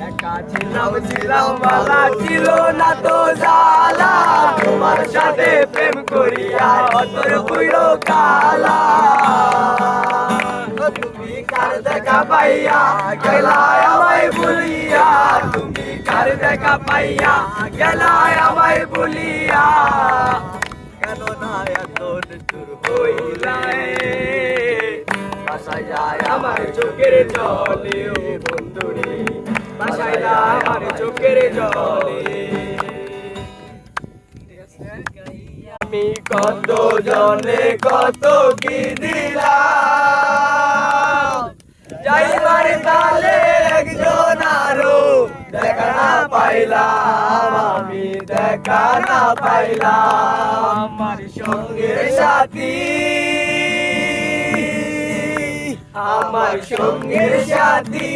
একা ছিলাম বালা ছিল না তো জ্বালা, তোমার সাথে প্রেম করিয়া অতর পুরো কালা। তুমি কার দেখা পাইয়া গেলা আমায় বলিয়া, তুমি কার দেখা পাইয়া গেলা আমায় বলিয়া, কেন না এত নিষ্ঠুর হইলাই, বাসায় যায় আমার চোখের জলে ও বন্ধুরে, বাসায় যায় আমার চোখের জলে। আমি কত জনে কত কি দিলাম, যাইবার কালে একজন আরো দেখা না পাইলাম, আমি দেখা না পাইলাম। আমার সঙ্গের সাথী, আমার সঙ্গের সাথী